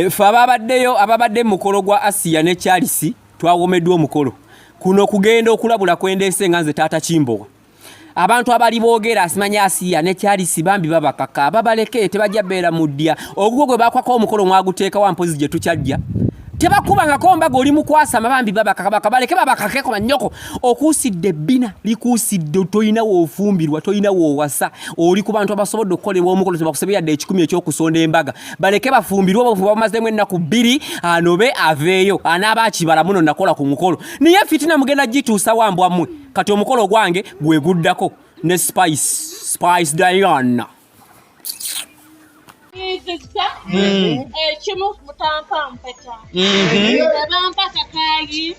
Ffe ababadde mukolo gwa Asiya ne Charles twawomeddwa omukolo. Kuno kugenda okulabula kwendeese nga nze Taata Kimbowa. Abantu abali boogera asimanya Asiya ne Charles bambi babakaka babaleke tebajja beera muddya. Ogwo gwe bakwako omukolo mwaguteeka wa mpozi gye tukyajja. Tebakubangako Mbaga oli mukwasa mabambi babakaka baleke babakakeko mannyoko. Okuusidde bbina likuusidde toyina woofumbirwa toyina woowasa oli ku bantu abasobodde okukolebwa omukolo tebakusabye yadde 10 ekyokusonda Mbaga. Baleke bafumbirwe obufu bamazeemu ennaku 2 anobe aveeyo anaaba akibala muno nakola ku mukolo. Niye fitina mugenda gituusa wambwa mmwe. Kati omukolo gwange gwe guddako ne Spice Diana. Chimu mutampa mpeta. Bampa kakayi.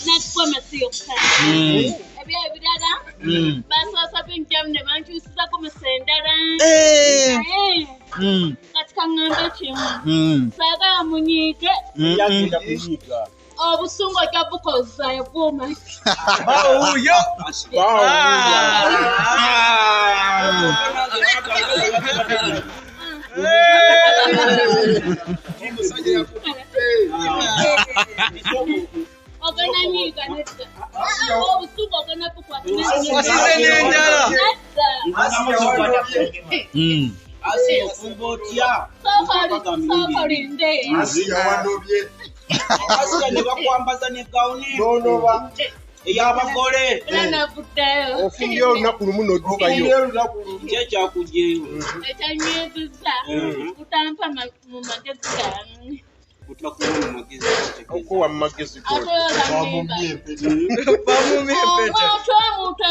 Nakwa masiyo kakayi. Ebya ebidala. Basosa binjamne bankyusiza ko musendala. Katika ngamba chimu. Saga munyike. Yazinda kunyiga. Obusungu ojja bukoza Avuma. Bawuyo. Eyabagole ofunye olunaku lumu n'oddukayo kyekyakujeyo ekyanyezuza kutampa mu magezi gange utakuwa mu magezi okuwa mu magezi omuntu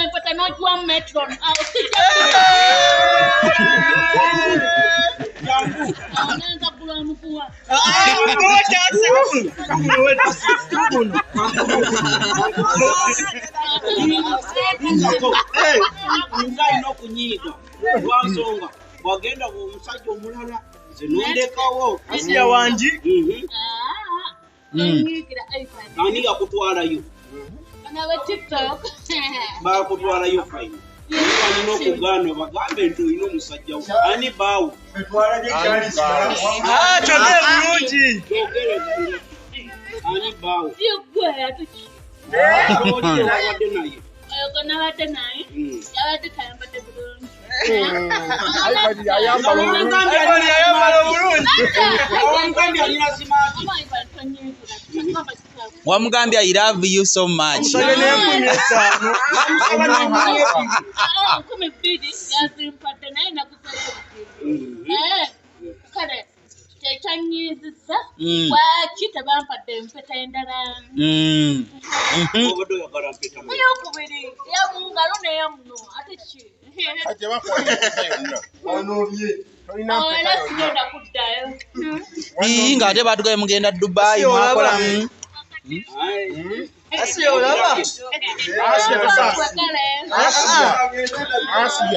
empeta n'ogiwa metron ngenza gula omukuwa ngalina okunyiiga lwansonga bwagenda omusajja omulala nze nondekawo Asiya wangi ani yakutwalayo bakutwalayo fayina alina okugaana bagambe nti olina omusajja wo ani baawo kyogere bulungi ani baawo wadde naye nabadde naye yabadde tayambadde bulungi Wamugambye I love you so much. Kyekyanyiizisa lwaki tebampadde empeta endala eyokubiri eyamungalo neyamuno ate ki era sigenda kuddayo Ng'ate baatugaye mugenda Dubai mwakola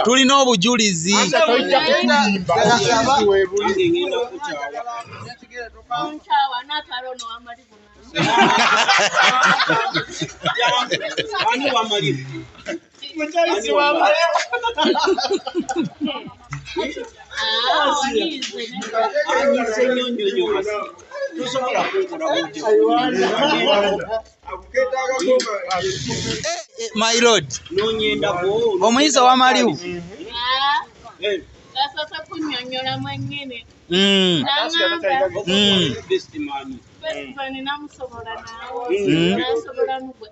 tulina obujulizi My lord, omuyizi ow'amalibu gasasa kunnyonnyola mwennyini Festivali namusobola naawe nasobola nugwe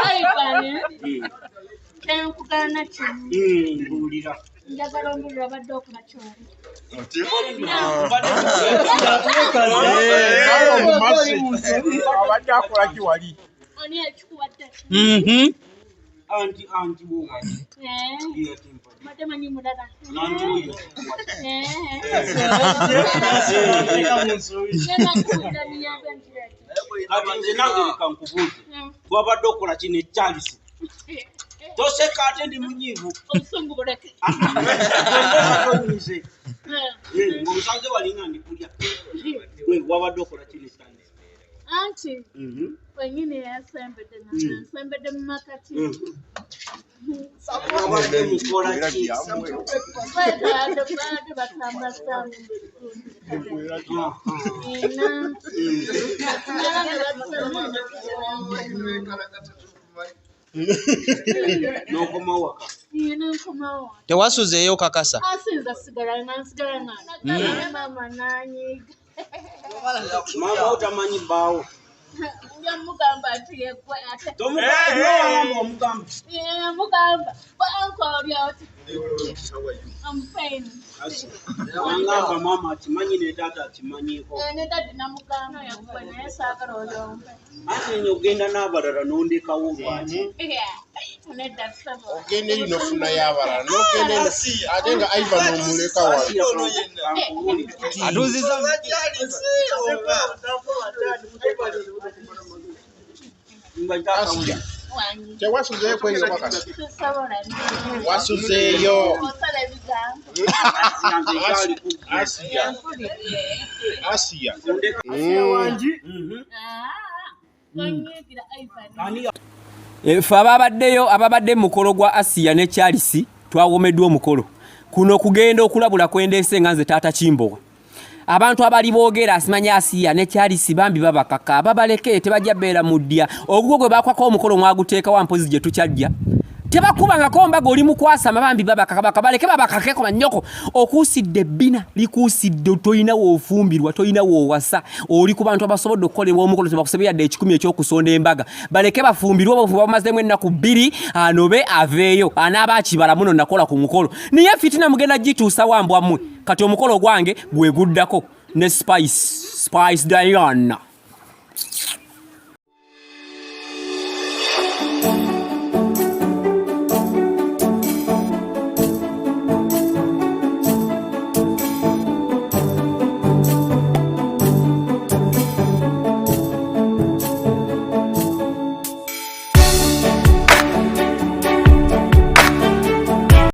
Aivani tenkugana kimu njagala ombulira abadde okuba kyoli abadde akola ki wali ani ekikubadde anti woman mate manyi mulala ati nze nange leka nkubuuze bwabadde okola kino Charles toseka ate ndi munyiivu obusungu buleke tonyize ng'omusanze walinga ndikulya wabadde okola kino Charles Anti. Wengine yasembede na sembede makati. Abadde mukola ki? Bade batamba sana. N'okomawaka. Tewasuzeeyo kakasa. Asinza sigala nga. Mama nanyiga. Mama otamanyi bbaawo. Mugamba ati yegwe ate. Omugamba. Mugamba. Uncle yoti. I'm fine. Wangamba mama akimanyi ne taata akimanyiko. Ne dadi namugamba yegwe naye saagala oyombe. Ate nyo ogenda n'abalala n'ondekawo lwaki? Nedda ssebo. Ogenda eri n'ofuna y'abalala n'ogenda ate nga Ivan omuleka wano. Atuuziza Asiya. Tewasuzeeyo kwenyo kakasa. Tusobola nnyo. Wasuzeeyo. Osala ebigambo. Asiya. Wanyigira Ivan. Ffe ababadde mu mukolo gwa Asiya ne Charles twawomeddwa omukolo. Kuno kugenda okulabula kwendeese nga nze Taata Kimbowa. Abantu abali boogera asimanya Asiya ne Charles bambi babakaka babaleke tebajja beera muddya. Ogwo gwe bakwako omukolo mwaguteeka wa mpozi gye tukyajja. Tebakubangako Mbaga oli mukwasa mabambi babakaka baleke babakakeko mannyoko. Okuusidde bbina likuusidde toyina woofumbirwa toyina woowasa oli ku bantu abasobodde okukolebwa omukolo tebakusebeyadde 10 ekyokusonda Mbaga. Baleke bafumbirwe obufuba bamazeemu ennaku 2 anobe aveeyo anaaba akibala muno nakola ku mukolo. Niye fitina mugenda gituusa wambwammwe kati omukolo gwange gwe guddako ne Spice Diana.